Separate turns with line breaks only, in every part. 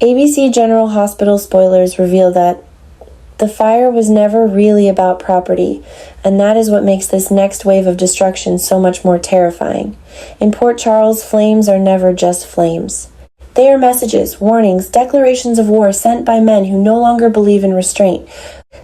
ABC General Hospital spoilers reveal that the fire was never really about property, and that is what makes this next wave of destruction so much more terrifying. In Port Charles, flames are never just flames. They are messages, warnings, declarations of war sent by men who no longer believe in restraint.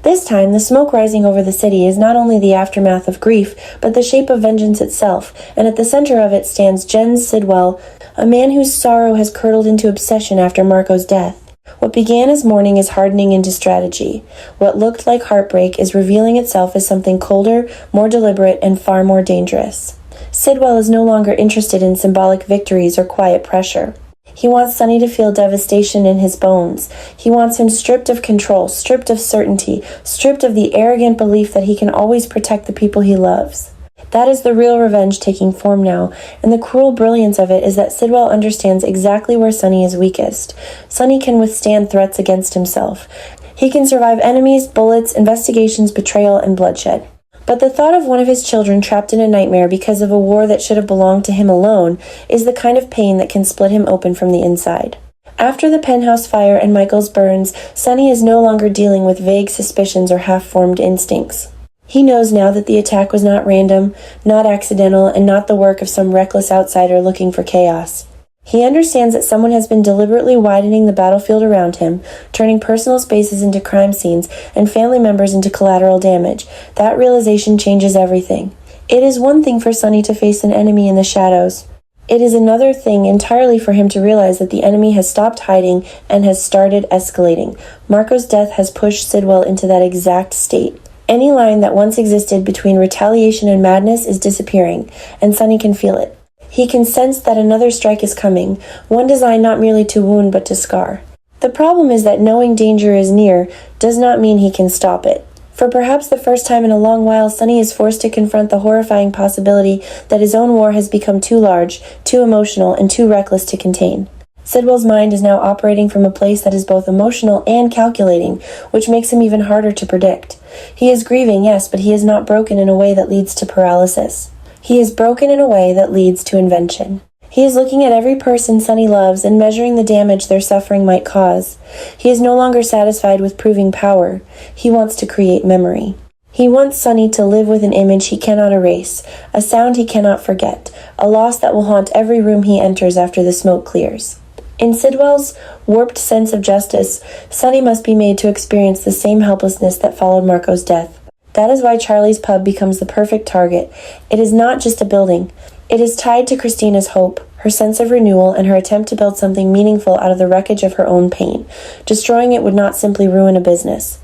This time, the smoke rising over the city is not only the aftermath of grief, but the shape of vengeance itself, and at the center of it stands Jens Sidwell, a man whose sorrow has curdled into obsession after Marco's death. What began as mourning is hardening into strategy. What looked like heartbreak is revealing itself as something colder, more deliberate, and far more dangerous. Sidwell is no longer interested in symbolic victories or quiet pressure. He wants Sonny to feel devastation in his bones. He wants him stripped of control, stripped of certainty, stripped of the arrogant belief that he can always protect the people he loves. That is the real revenge taking form now, and the cruel brilliance of it is that Sidwell understands exactly where Sonny is weakest. Sonny can withstand threats against himself. He can survive enemies, bullets, investigations, betrayal, and bloodshed. But the thought of one of his children trapped in a nightmare because of a war that should have belonged to him alone is the kind of pain that can split him open from the inside. After the penthouse fire and Michael's burns, Sonny is no longer dealing with vague suspicions or half-formed instincts. He knows now that the attack was not random, not accidental, and not the work of some reckless outsider looking for chaos. He understands that someone has been deliberately widening the battlefield around him, turning personal spaces into crime scenes and family members into collateral damage. That realization changes everything. It is one thing for Sonny to face an enemy in the shadows. It is another thing entirely for him to realize that the enemy has stopped hiding and has started escalating. Marco's death has pushed Sidwell into that exact state. Any line that once existed between retaliation and madness is disappearing, and Sonny can feel it. He can sense that another strike is coming, one designed not merely to wound but to scar. The problem is that knowing danger is near does not mean he can stop it. For perhaps the first time in a long while, Sonny is forced to confront the horrifying possibility that his own war has become too large, too emotional, and too reckless to contain. Sidwell's mind is now operating from a place that is both emotional and calculating, which makes him even harder to predict. He is grieving, yes, but he is not broken in a way that leads to paralysis. He is broken in a way that leads to invention. He is looking at every person Sonny loves and measuring the damage their suffering might cause. He is no longer satisfied with proving power. He wants to create memory. He wants Sonny to live with an image he cannot erase, a sound he cannot forget, a loss that will haunt every room he enters after the smoke clears. In Sidwell's warped sense of justice, Sonny must be made to experience the same helplessness that followed Marco's death. That is why Charlie's Pub becomes the perfect target. It is not just a building. It is tied to Kristina's hope, her sense of renewal, and her attempt to build something meaningful out of the wreckage of her own pain. Destroying it would not simply ruin a business.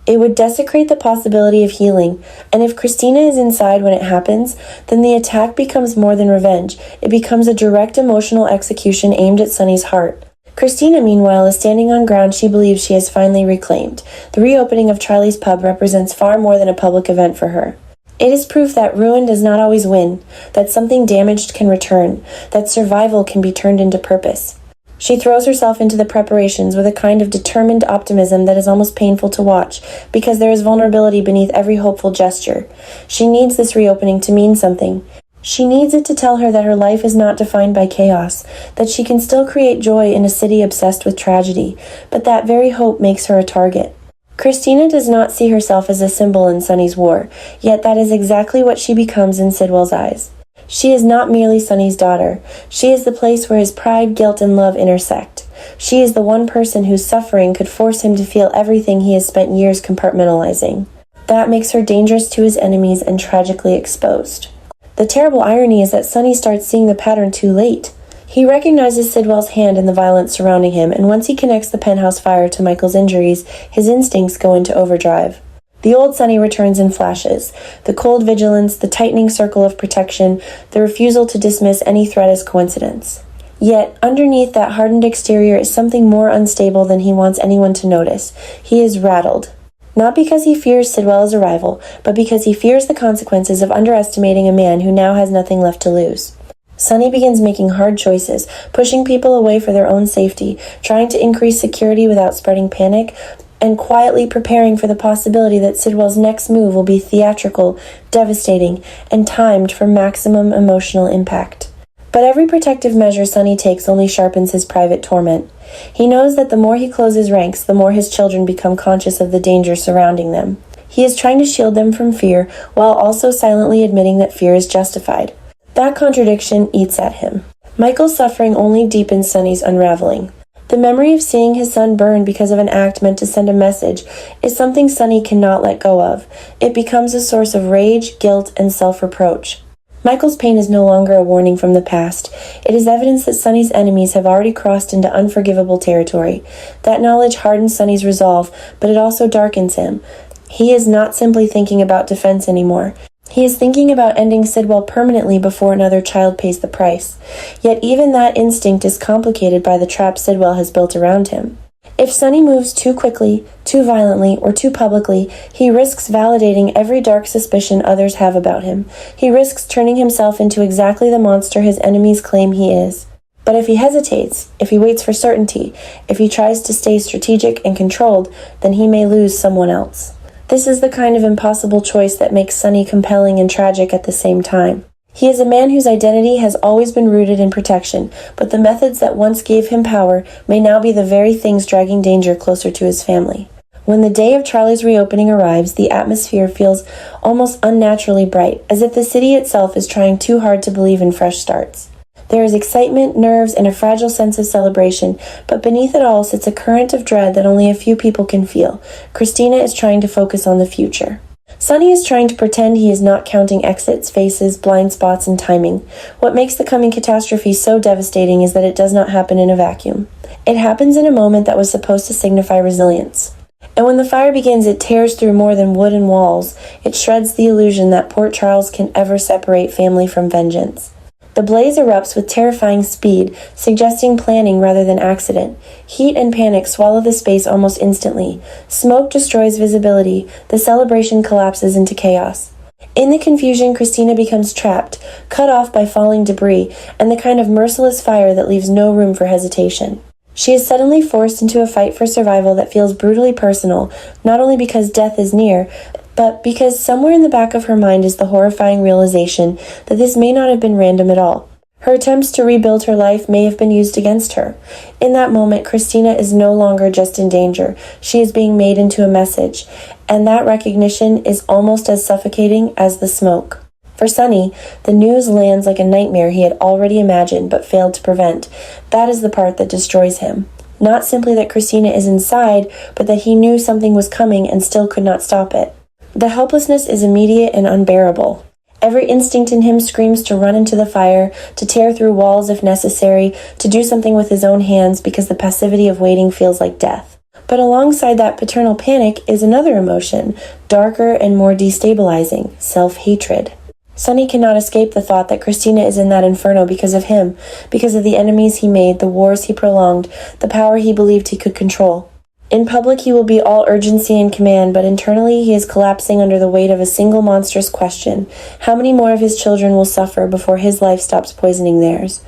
It would desecrate the possibility of healing, and if Kristina is inside when it happens, then the attack becomes more than revenge. It becomes a direct emotional execution aimed at Sonny's heart. Kristina, meanwhile, is standing on ground she believes she has finally reclaimed. The reopening of Charlie's Pub represents far more than a public event for her. It is proof that ruin does not always win, that something damaged can return, that survival can be turned into purpose. She throws herself into the preparations with a kind of determined optimism that is almost painful to watch, because there is vulnerability beneath every hopeful gesture. She needs this reopening to mean something. She needs it to tell her that her life is not defined by chaos, that she can still create joy in a city obsessed with tragedy, but that very hope makes her a target. Kristina does not see herself as a symbol in Sonny's war, yet that is exactly what she becomes in Sidwell's eyes. She is not merely Sonny's daughter. She is the place where his pride, guilt, and love intersect. She is the one person whose suffering could force him to feel everything he has spent years compartmentalizing. That makes her dangerous to his enemies and tragically exposed. The terrible irony is that Sonny starts seeing the pattern too late. He recognizes Sidwell's hand in the violence surrounding him, and once he connects the penthouse fire to Michael's injuries, his instincts go into overdrive. The old Sonny returns in flashes. The cold vigilance, the tightening circle of protection, the refusal to dismiss any threat as coincidence. Yet, underneath that hardened exterior is something more unstable than he wants anyone to notice. He is rattled. Not because he fears Sidwell's arrival, but because he fears the consequences of underestimating a man who now has nothing left to lose. Sonny begins making hard choices, pushing people away for their own safety, trying to increase security without spreading panic, and quietly preparing for the possibility that Sidwell's next move will be theatrical, devastating, and timed for maximum emotional impact. But every protective measure Sonny takes only sharpens his private torment. He knows that the more he closes ranks, the more his children become conscious of the danger surrounding them. He is trying to shield them from fear, while also silently admitting that fear is justified. That contradiction eats at him. Michael's suffering only deepens Sonny's unraveling. The memory of seeing his son burn because of an act meant to send a message is something Sonny cannot let go of. It becomes a source of rage, guilt, and self-reproach. Michael's pain is no longer a warning from the past. It is evidence that Sonny's enemies have already crossed into unforgivable territory. That knowledge hardens Sonny's resolve, but it also darkens him. He is not simply thinking about defense anymore. He is thinking about ending Sidwell permanently before another child pays the price. Yet even that instinct is complicated by the trap Sidwell has built around him. If Sonny moves too quickly, too violently, or too publicly, he risks validating every dark suspicion others have about him. He risks turning himself into exactly the monster his enemies claim he is. But if he hesitates, if he waits for certainty, if he tries to stay strategic and controlled, then he may lose someone else. This is the kind of impossible choice that makes Sonny compelling and tragic at the same time. He is a man whose identity has always been rooted in protection, but the methods that once gave him power may now be the very things dragging danger closer to his family. When the day of Charlie's reopening arrives, the atmosphere feels almost unnaturally bright, as if the city itself is trying too hard to believe in fresh starts. There is excitement, nerves, and a fragile sense of celebration, but beneath it all sits a current of dread that only a few people can feel. Kristina is trying to focus on the future. Sonny is trying to pretend he is not counting exits, faces, blind spots, and timing. What makes the coming catastrophe so devastating is that it does not happen in a vacuum. It happens in a moment that was supposed to signify resilience. And when the fire begins, it tears through more than wood and walls. It shreds the illusion that Port Charles can ever separate family from vengeance. The blaze erupts with terrifying speed, suggesting planning rather than accident. Heat and panic swallow the space almost instantly. Smoke destroys visibility. The celebration collapses into chaos. In the confusion, Kristina becomes trapped, cut off by falling debris, and the kind of merciless fire that leaves no room for hesitation. She is suddenly forced into a fight for survival that feels brutally personal, not only because death is near, but because somewhere in the back of her mind is the horrifying realization that this may not have been random at all. Her attempts to rebuild her life may have been used against her. In that moment, Kristina is no longer just in danger. She is being made into a message, and that recognition is almost as suffocating as the smoke. For Sonny, the news lands like a nightmare he had already imagined but failed to prevent. That is the part that destroys him. Not simply that Kristina is inside, but that he knew something was coming and still could not stop it. The helplessness is immediate and unbearable. Every instinct in him screams to run into the fire, to tear through walls if necessary, to do something with his own hands because the passivity of waiting feels like death. But alongside that paternal panic is another emotion, darker and more destabilizing, self-hatred. Sonny cannot escape the thought that Kristina is in that inferno because of him, because of the enemies he made, the wars he prolonged, the power he believed he could control. In public, he will be all urgency and command, but internally he is collapsing under the weight of a single monstrous question. How many more of his children will suffer before his life stops poisoning theirs?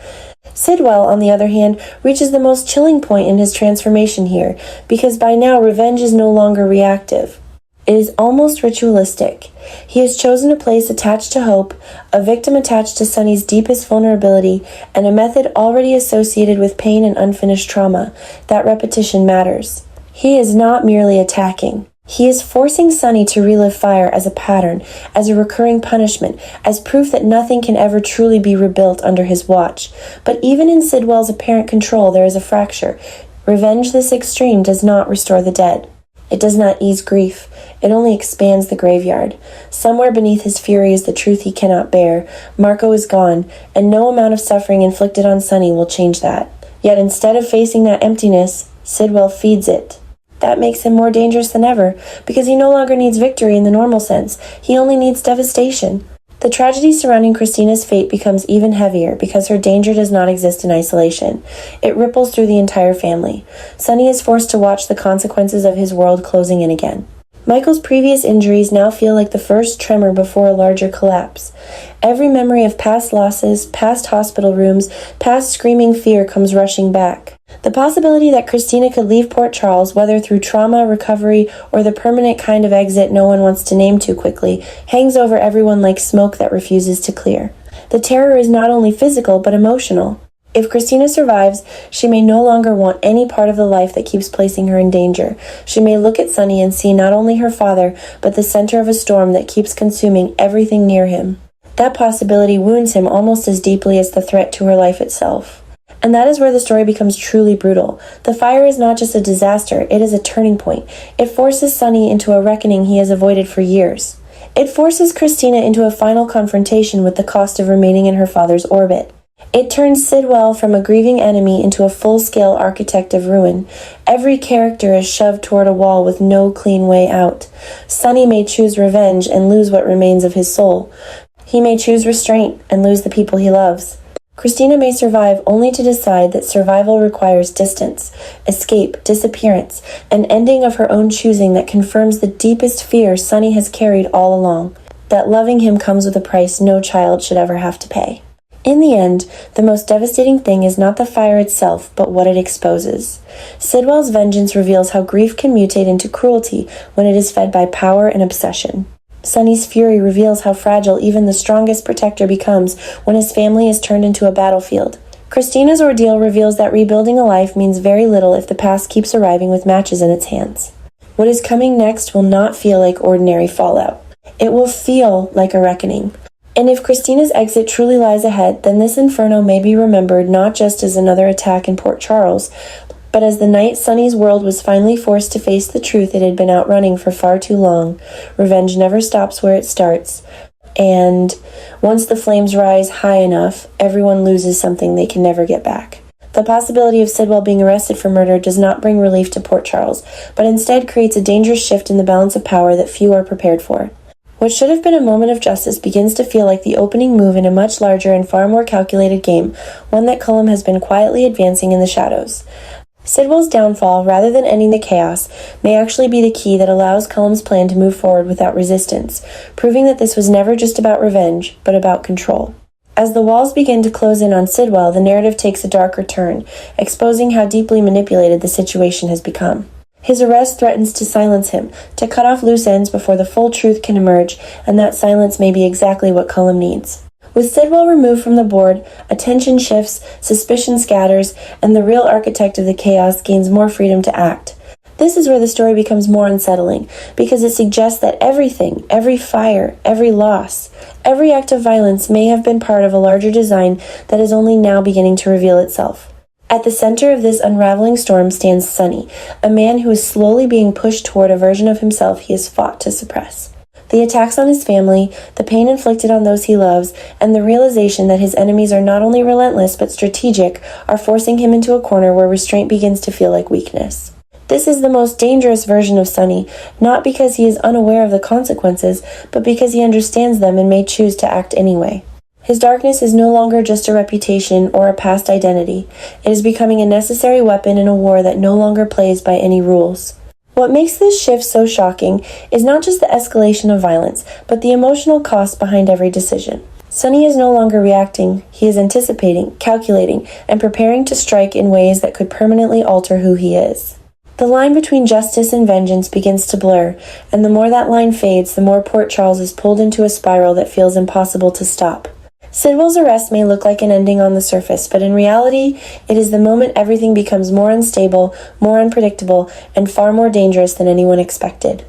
Sidwell, on the other hand, reaches the most chilling point in his transformation here, because by now revenge is no longer reactive. It is almost ritualistic. He has chosen a place attached to hope, a victim attached to Sonny's deepest vulnerability, and a method already associated with pain and unfinished trauma. That repetition matters. He is not merely attacking. He is forcing Sonny to relive fire as a pattern, as a recurring punishment, as proof that nothing can ever truly be rebuilt under his watch. But even in Sidwell's apparent control, there is a fracture. Revenge this extreme does not restore the dead. It does not ease grief. It only expands the graveyard. Somewhere beneath his fury is the truth he cannot bear. Marco is gone, and no amount of suffering inflicted on Sonny will change that. Yet instead of facing that emptiness, Sidwell feeds it. That makes him more dangerous than ever, because he no longer needs victory in the normal sense. He only needs devastation. The tragedy surrounding Kristina's fate becomes even heavier because her danger does not exist in isolation. It ripples through the entire family. Sonny is forced to watch the consequences of his world closing in again. Michael's previous injuries now feel like the first tremor before a larger collapse. Every memory of past losses, past hospital rooms, past screaming fear comes rushing back. The possibility that Kristina could leave Port Charles, whether through trauma, recovery, or the permanent kind of exit no one wants to name too quickly, hangs over everyone like smoke that refuses to clear. The terror is not only physical, but emotional. If Kristina survives, she may no longer want any part of the life that keeps placing her in danger. She may look at Sonny and see not only her father, but the center of a storm that keeps consuming everything near him. That possibility wounds him almost as deeply as the threat to her life itself. And that is where the story becomes truly brutal. The fire is not just a disaster, it is a turning point. It forces Sonny into a reckoning he has avoided for years. It forces Kristina into a final confrontation with the cost of remaining in her father's orbit. It turns Sidwell from a grieving enemy into a full-scale architect of ruin. Every character is shoved toward a wall with no clean way out. Sonny may choose revenge and lose what remains of his soul. He may choose restraint and lose the people he loves. Kristina may survive only to decide that survival requires distance, escape, disappearance, an ending of her own choosing that confirms the deepest fear Sonny has carried all along, that loving him comes with a price no child should ever have to pay. In the end, the most devastating thing is not the fire itself, but what it exposes. Sidwell's vengeance reveals how grief can mutate into cruelty when it is fed by power and obsession. Sonny's fury reveals how fragile even the strongest protector becomes when his family is turned into a battlefield. Kristina's ordeal reveals that rebuilding a life means very little if the past keeps arriving with matches in its hands. What is coming next will not feel like ordinary fallout. It will feel like a reckoning. And if Kristina's exit truly lies ahead, then this inferno may be remembered not just as another attack in Port Charles, but as the night Sonny's world was finally forced to face the truth it had been outrunning for far too long. Revenge never stops where it starts, and once the flames rise high enough, everyone loses something they can never get back. The possibility of Sidwell being arrested for murder does not bring relief to Port Charles, but instead creates a dangerous shift in the balance of power that few are prepared for. What should have been a moment of justice begins to feel like the opening move in a much larger and far more calculated game, one that Cullum has been quietly advancing in the shadows. Sidwell's downfall, rather than ending the chaos, may actually be the key that allows Cullum's plan to move forward without resistance, proving that this was never just about revenge, but about control. As the walls begin to close in on Sidwell, the narrative takes a darker turn, exposing how deeply manipulated the situation has become. His arrest threatens to silence him, to cut off loose ends before the full truth can emerge, and that silence may be exactly what Cullum needs. With Sidwell removed from the board, attention shifts, suspicion scatters, and the real architect of the chaos gains more freedom to act. This is where the story becomes more unsettling, because it suggests that everything, every fire, every loss, every act of violence may have been part of a larger design that is only now beginning to reveal itself. At the center of this unraveling storm stands Sonny, a man who is slowly being pushed toward a version of himself he has fought to suppress. The attacks on his family, the pain inflicted on those he loves, and the realization that his enemies are not only relentless but strategic are forcing him into a corner where restraint begins to feel like weakness. This is the most dangerous version of Sonny, not because he is unaware of the consequences, but because he understands them and may choose to act anyway. His darkness is no longer just a reputation or a past identity. It is becoming a necessary weapon in a war that no longer plays by any rules. What makes this shift so shocking is not just the escalation of violence, but the emotional cost behind every decision. Sonny is no longer reacting. He is anticipating, calculating, and preparing to strike in ways that could permanently alter who he is. The line between justice and vengeance begins to blur, and the more that line fades, the more Port Charles is pulled into a spiral that feels impossible to stop. Sidwell's arrest may look like an ending on the surface, but in reality, it is the moment everything becomes more unstable, more unpredictable, and far more dangerous than anyone expected.